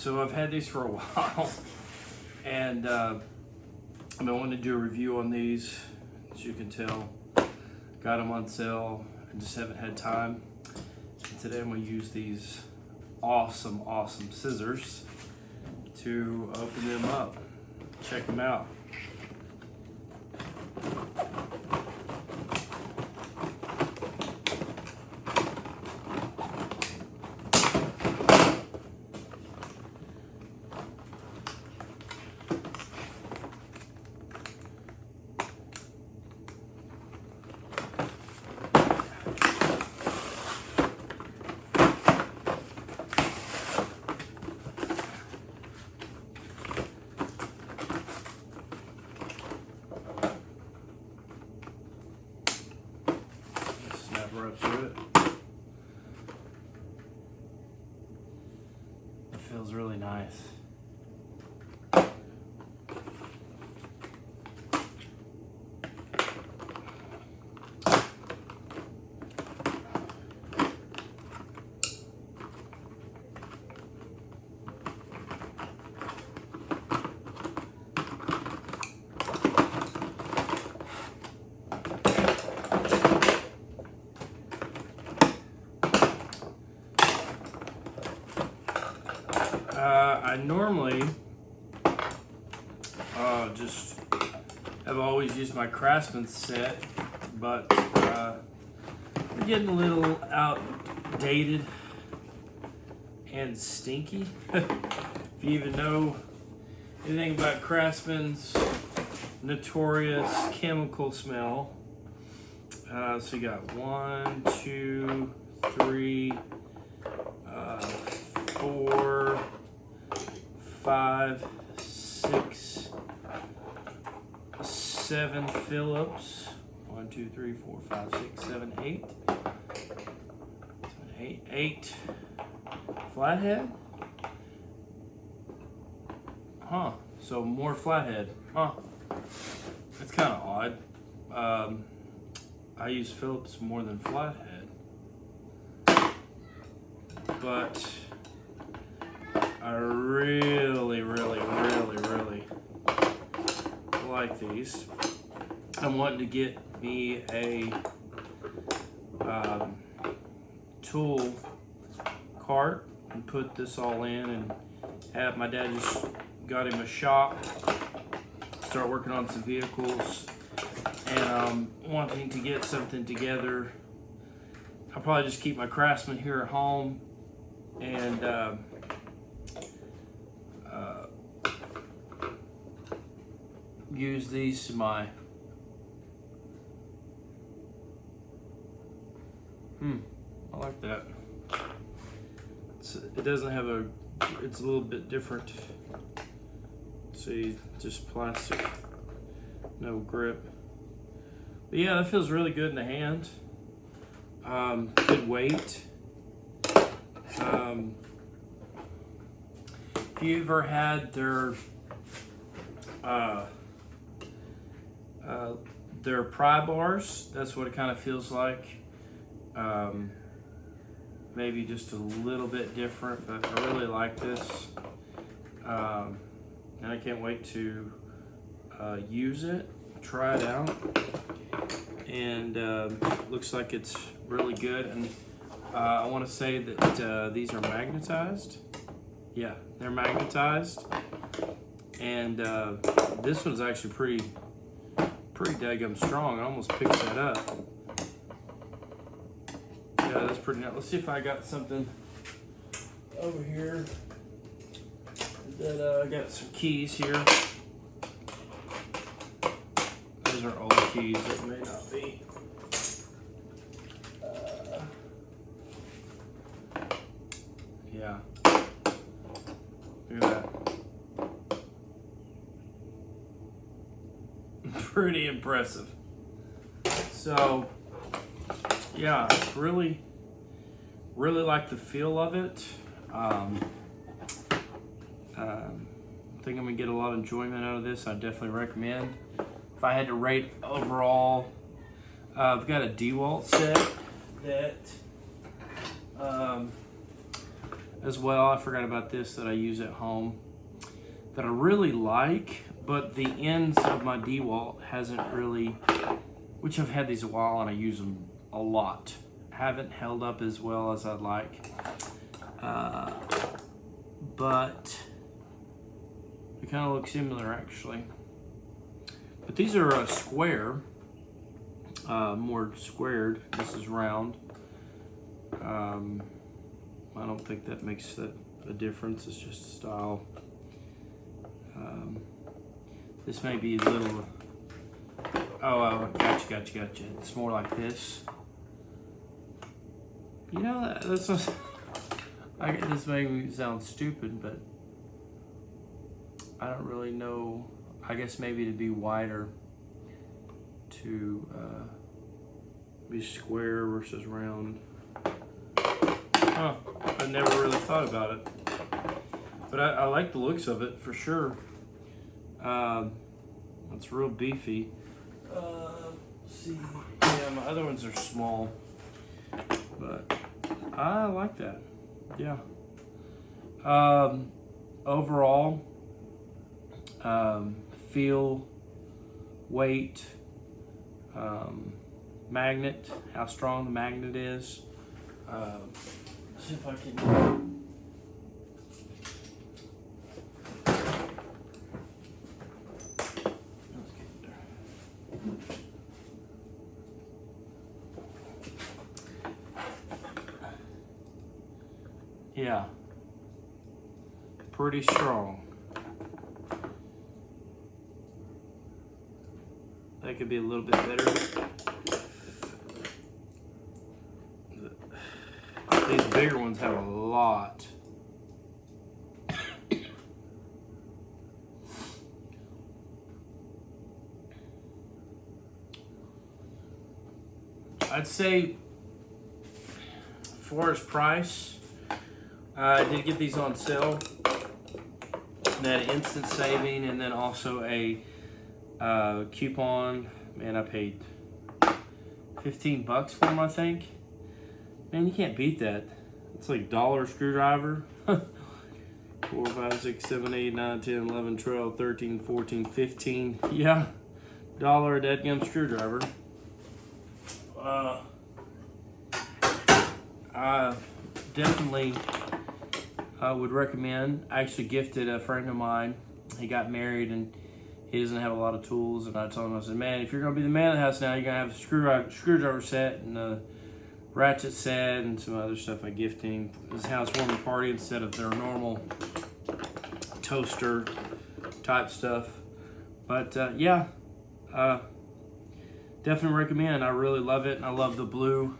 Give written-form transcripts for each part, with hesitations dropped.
so I've had these for a while, and I've been wanting to do a review on these. As you can tell, got them on sale. I just haven't had time. And today I'm going to use these awesome scissors to open them up. Check them out. Right through it. It feels really nice. I normally just have always used my Craftsman set, but we're getting a little outdated and stinky. If you even know anything about Craftsman's notorious chemical smell. So you got 1, 2, 3, 4, 5, 6, 7 Phillips. 1, 2, 3, 4, 5, 6, 7, 8. 8 flathead. Huh. So more flathead. Huh. That's kind of odd. I use Phillips more than flathead, but I really like these. I'm wanting to get me a tool cart and put this all in, and have my dad just got him a shop, start working on some vehicles, and wanting to get something together. I'll probably just keep my Craftsman here at home and use these to my I like that. It doesn't have a, it's a little bit different. See, just plastic, no grip. But yeah, that feels really good in the hand. Good weight. If you ever had their pry bars, that's what it kind of feels like. Maybe just a little bit different, but I really like this. And I can't wait to use it, try it out. And looks like it's really good. And I want to say that these are magnetized. Yeah, they're magnetized. And this one's actually pretty daggum strong. It almost picks that up. Yeah, that's pretty nice. Let's see if I got something over here. That I got some keys here. Those are old keys. That may not be. Yeah. Look at that. Pretty impressive. So, yeah, really like the feel of it. I think I'm gonna get a lot of enjoyment out of this. I definitely recommend. If I had to rate overall, I've got a DeWalt set that as well. I forgot about this that I use at home that I really like, but the ends of my DeWalt hasn't really, which I've had these a while and I use them a lot, haven't held up as well as I'd like. But they kind of look similar actually. But these are square, more squared. This is round. I don't think that makes a difference. It's just a style. This may be a little. Oh, gotcha. It's more like this. You know, that's what, this made me sound stupid, but I don't really know. I guess maybe to be wider, to be square versus round. Oh, I never really thought about it, but I like the looks of it for sure. It's real beefy. Let's see, yeah, my other ones are small, but I like that. Yeah. Overall, feel, weight, magnet, how strong the magnet is. Let's see if I can. Let's get there. Yeah, pretty strong. That could be a little bit better. These bigger ones have a lot. I'd say, as far as price, I did get these on sale. They had an instant saving and then also a coupon. Man, I paid $15 for them, I think. Man, you can't beat that. It's like $1 screwdriver. 4, 5, 6, 7, 8, 9, 10, 11, 12, 13, 14, 15. Yeah, $1 deadgum screwdriver. I definitely would recommend. I actually gifted a friend of mine. He got married and he doesn't have a lot of tools. And I told him, I said, man, if you're going to be the man of the house now, you're going to have a screwdriver set and a ratchet set and some other stuff I gifted him. His housewarming party instead of their normal toaster type stuff. But yeah, definitely recommend. I really love it. And I love the blue.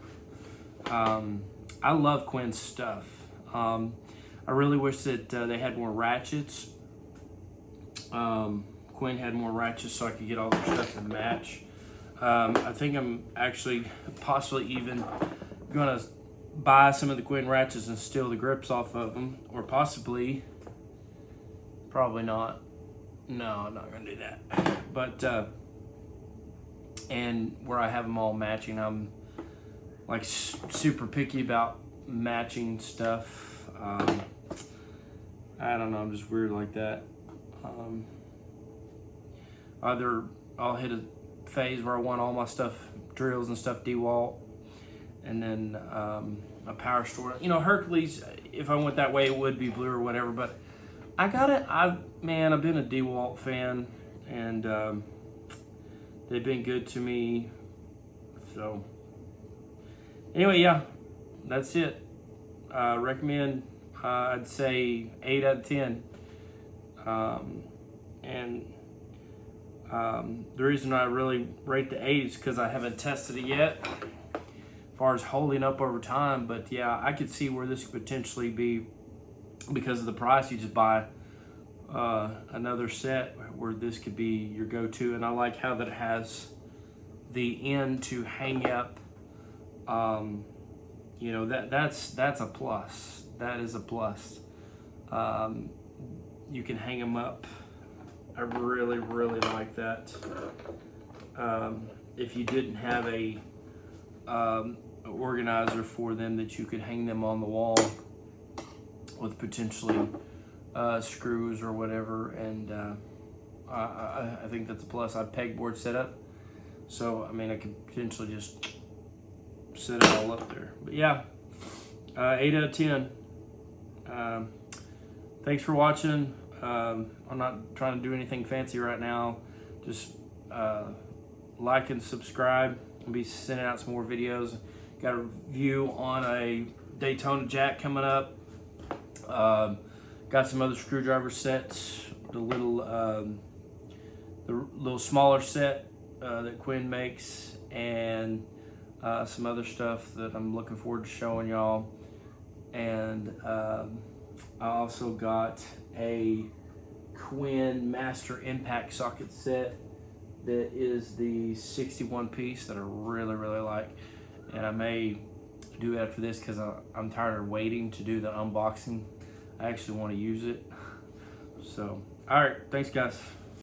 I love Quinn's stuff. I really wish that they had more ratchets. Quinn had more ratchets so I could get all their stuff to match. I think I'm actually possibly even gonna buy some of the Quinn ratchets and steal the grips off of them, or possibly, probably not. No, I'm not gonna do that. But and where I have them all matching, I'm like super picky about matching stuff. I don't know, I'm just weird like that. Either I'll hit a phase where I want all my stuff, drills and stuff DeWalt, and then a power store. You know, Hercules, if I went that way, it would be blue or whatever, but I got it. I've been a DeWalt fan, and they've been good to me. So anyway, yeah, that's it. Recommend, I'd say 8 out of 10. The reason I really rate the 8 is because I haven't tested it yet as far as holding up over time. But yeah, I could see where this could potentially be, because of the price. You just buy another set where this could be your go-to. And I like how that it has the end to hang up. You know, that's a plus. That is a plus. You can hang them up. I really, really like that. If you didn't have a organizer for them that you could hang them on the wall, with potentially screws or whatever, and I think that's a plus. I have pegboard set up, so I mean I could potentially just set it all up there. But yeah, 8 out of 10. Thanks for watching. I'm not trying to do anything fancy right now. Just like and subscribe. I'll be sending out some more videos. Got a review on a Daytona jack coming up. Got some other screwdriver sets. The little smaller set that Quinn makes, and some other stuff that I'm looking forward to showing y'all. And I also got a Quinn Master Impact socket set that is the 61 piece that I really like, and I may do it after this because I'm tired of waiting to do the unboxing. I actually want to use it. So, all right, thanks guys.